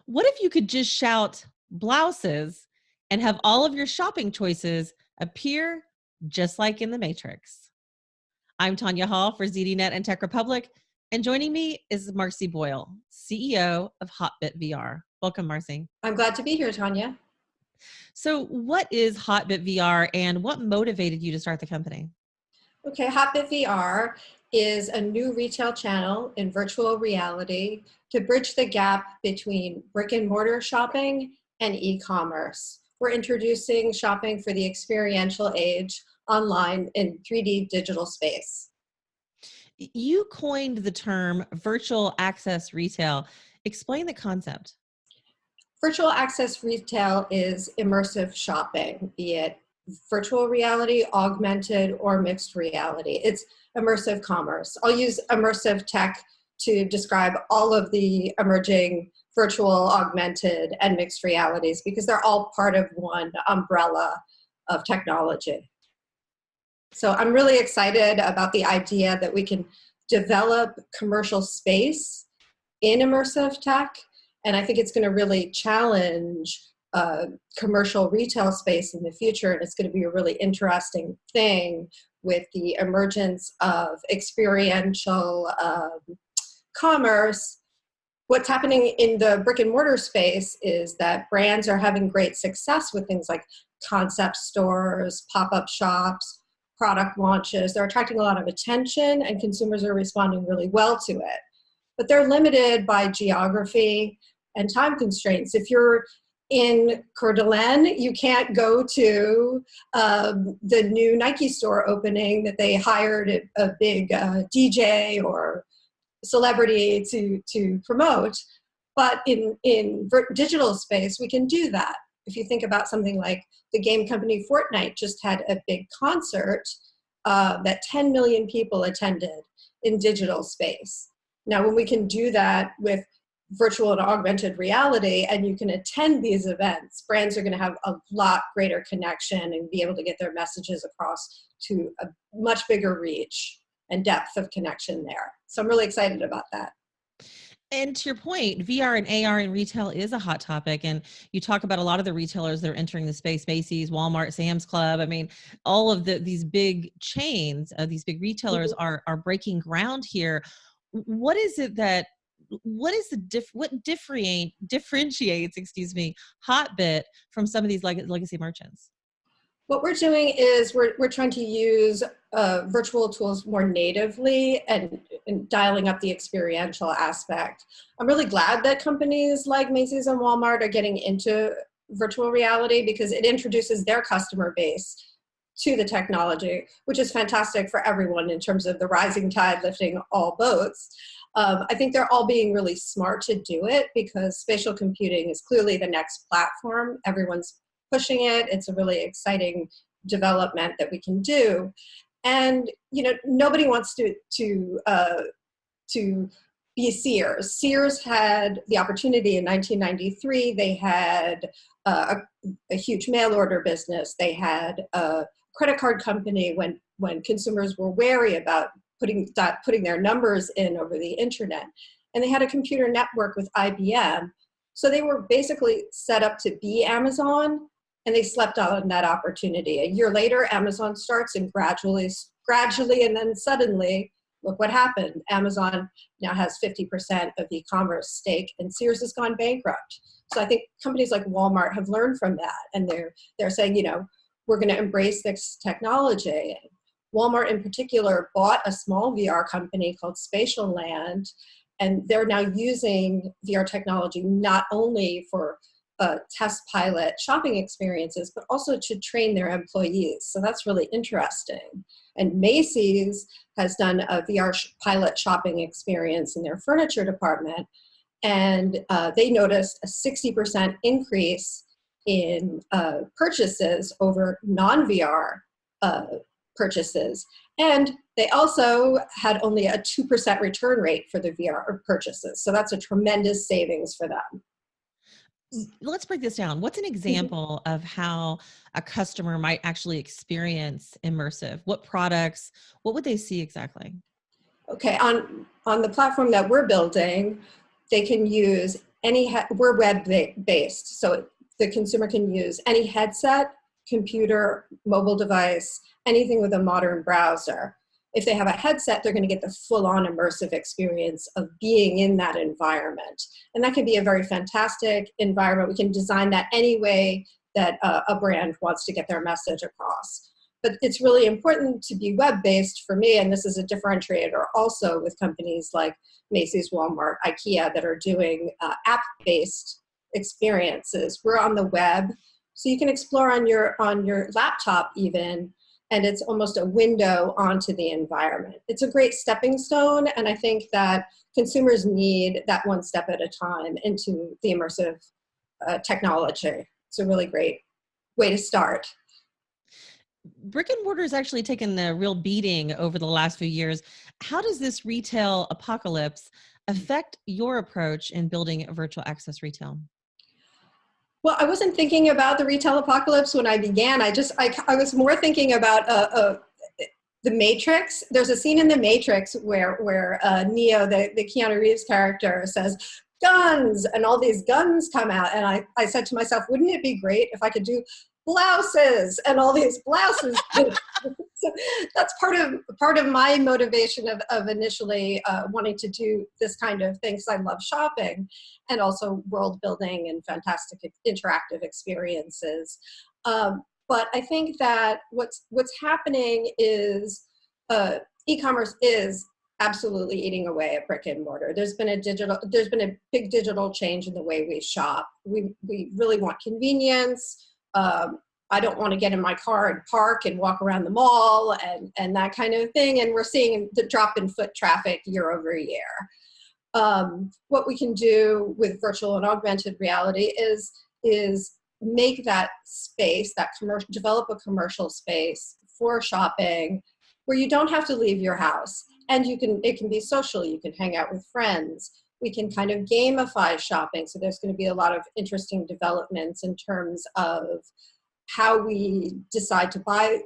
What if you could just shout blouses and have all of your shopping choices appear just like in the Matrix? I'm Tonya Hall for ZDNet and Tech Republic, and joining me is Marcy Boyle, CEO of Hotbit VR. Welcome, Marcy. I'm glad to be here, Tonya. So, what is Hotbit VR and what motivated you to start the company? Okay, Hotbit VR is a new retail channel in virtual reality to bridge the gap between brick and mortar shopping and e-commerce. We're introducing shopping for the experiential age online in 3D digital space. You coined the term virtual access retail. Explain the concept. Virtual access retail is immersive shopping, be it virtual reality, augmented, or mixed reality. It's immersive commerce. I'll use immersive tech to describe all of the emerging virtual, augmented, and mixed realities because they're all part of one umbrella of technology. So I'm really excited about the idea that we can develop commercial space in immersive tech. And I think it's going to really challenge commercial retail space in the future. And it's going to be a really interesting thing with the emergence of experiential commerce. What's happening in the brick and mortar space is that brands are having great success with things like concept stores, pop-up shops, product launches. They're attracting a lot of attention and consumers are responding really well to it. But they're limited by geography and time constraints. If you're in Coeur d'Alene, you can't go to the new Nike store opening that they hired a big DJ or celebrity to promote. But in digital space, we can do that. If you think about something like the game company Fortnite just had a big concert that 10 million people attended in digital space. Now, when we can do that with virtual and augmented reality and you can attend these events, brands are going to have a lot greater connection and be able to get their messages across to a much bigger reach and depth of connection there. So I'm really excited about that. And to your point, VR and AR in retail is a hot topic. And you talk about a lot of the retailers that are entering the space, Macy's, Walmart, Sam's Club. I mean, all of these big chains, these big retailers are breaking ground here. What is it that, what differentiates, Hotbit from some of these legacy merchants? What we're doing is we're trying to use virtual tools more natively and dialing up the experiential aspect. I'm really glad that companies like Macy's and Walmart are getting into virtual reality because it introduces their customer base to the technology, which is fantastic for everyone in terms of the rising tide lifting all boats. I think they're all being really smart to do it because spatial computing is clearly the next platform. Everyone's pushing it. It's a really exciting development that we can do. And, you know, nobody wants to be Sears. Sears had the opportunity in 1993. They had a huge mail order business. They had a credit card company when consumers were wary about putting their numbers in over the internet. And they had a computer network with IBM. So they were basically set up to be Amazon, and they slept on that opportunity. A year later, Amazon starts, and gradually, and then suddenly, look what happened. Amazon now has 50% of e-commerce stake, and Sears has gone bankrupt. So I think companies like Walmart have learned from that, and they're saying, you know, we're going to embrace this technology. Walmart in particular bought a small VR company called Spatial Land, and they're now using VR technology not only for test pilot shopping experiences, but also to train their employees. So that's really interesting. And Macy's has done a VR pilot shopping experience in their furniture department, and they noticed a 60% increase in purchases over non-VR purchases. And they also had only a 2% return rate for the VR purchases. So that's a tremendous savings for them. Let's break this down. What's an example of how a customer might actually experience immersive? What products, what would they see exactly? Okay, on the platform that we're building, they can use we're web-based, so the consumer can use any headset, computer, mobile device, anything with a modern browser. If they have a headset, they're going to get the full-on immersive experience of being in that environment. And that can be a very fantastic environment. We can design that any way that a brand wants to get their message across. But it's really important to be web-based for me, and this is a differentiator also with companies like Macy's, Walmart, IKEA that are doing app-based experiences. We're on the web, so you can explore on your laptop even, and it's almost a window onto the environment. It's a great stepping stone, and I think that consumers need that one step at a time into the immersive technology. It's a really great way to start. Brick and mortar has actually taken a real beating over the last few years. How does this retail apocalypse affect your approach in building virtual access retail? Well, I wasn't thinking about the retail apocalypse when I began. I was more thinking about the Matrix. There's a scene in the Matrix where Neo, the Keanu Reeves character, says, "Guns," and all these guns come out. And I said to myself, wouldn't it be great if I could do blouses and all these blouses? So that's part of my motivation of initially wanting to do this kind of thing, because I love shopping and also world building and fantastic interactive experiences. But I think that what's happening is e-commerce is absolutely eating away at brick and mortar. There's been a big digital change in the way we shop. We really want convenience. I don't want to get in my car and park and walk around the mall and that kind of thing. And we're seeing the drop in foot traffic year over year. What we can do with virtual and augmented reality is make that space, develop a commercial space for shopping where you don't have to leave your house. And it can be social. You can hang out with friends. We can kind of gamify shopping. So there's going to be a lot of interesting developments in terms of how we decide to buy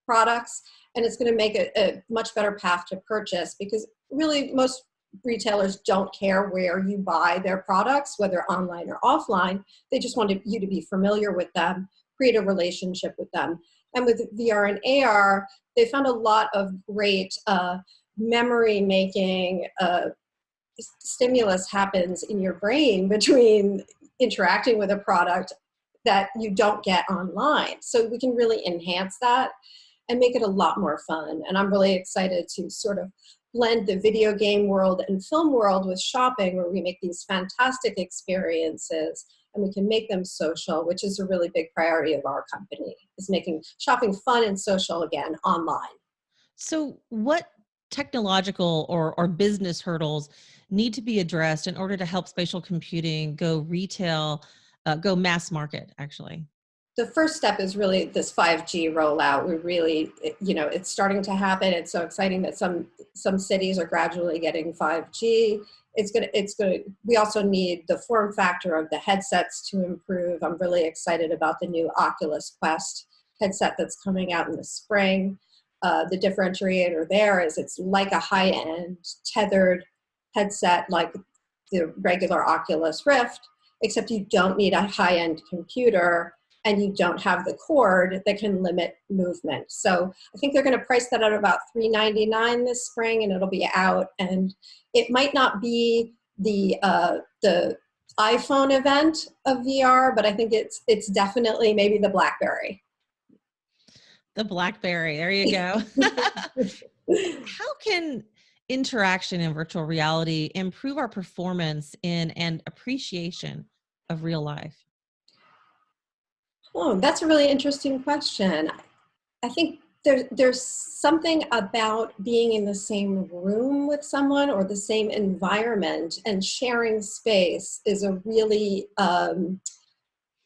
products. And it's going to make a much better path to purchase, because really most retailers don't care where you buy their products, whether online or offline. They just want you to be familiar with them, create a relationship with them. And with VR and AR, they found a lot of great memory making stimulus happens in your brain between interacting with a product that you don't get online. So we can really enhance that and make it a lot more fun. And I'm really excited to sort of blend the video game world and film world with shopping, where we make these fantastic experiences and we can make them social, which is a really big priority of our company, is making shopping fun and social again online. So what technological or business hurdles need to be addressed in order to help spatial computing go mass market, actually? The first step is really this 5G rollout. We really, it's starting to happen. It's so exciting that some cities are gradually getting 5G. We also need the form factor of the headsets to improve. I'm really excited about the new Oculus Quest headset that's coming out in the spring. The differentiator there is it's like a high-end tethered headset like the regular Oculus Rift, except you don't need a high-end computer and you don't have the cord that can limit movement. So I think they're going to price that at about $399 this spring, and it'll be out. And it might not be the iPhone event of VR, but I think it's definitely maybe the BlackBerry. The BlackBerry, there you go. How can interaction in virtual reality improve our performance in and appreciation of real life? Oh, that's a really interesting question. I think there's something about being in the same room with someone or the same environment and sharing space is a really,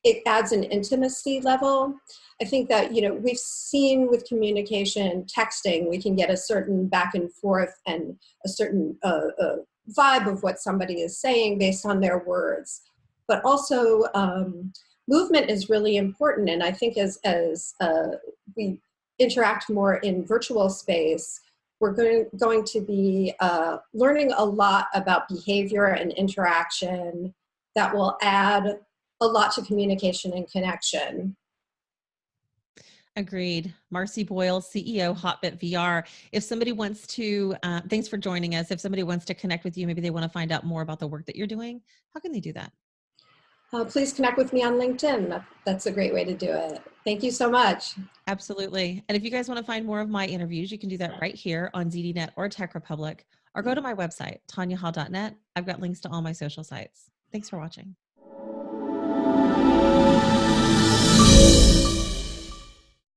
it adds an intimacy level. I think that, we've seen with communication, texting, we can get a certain back and forth and a certain vibe of what somebody is saying based on their words. But also, movement is really important. And I think as we interact more in virtual space, we're going to be learning a lot about behavior and interaction that will add a lot to communication and connection. Agreed. Marcy Boyle, CEO, Hotbit VR. If somebody wants to, thanks for joining us. If somebody wants to connect with you, maybe they want to find out more about the work that you're doing, how can they do that? Please connect with me on LinkedIn. That's a great way to do it. Thank you so much. Absolutely. And if you guys want to find more of my interviews, you can do that right here on ZDNet or Tech Republic, or go to my website, tonyahall.net. I've got links to all my social sites. Thanks for watching.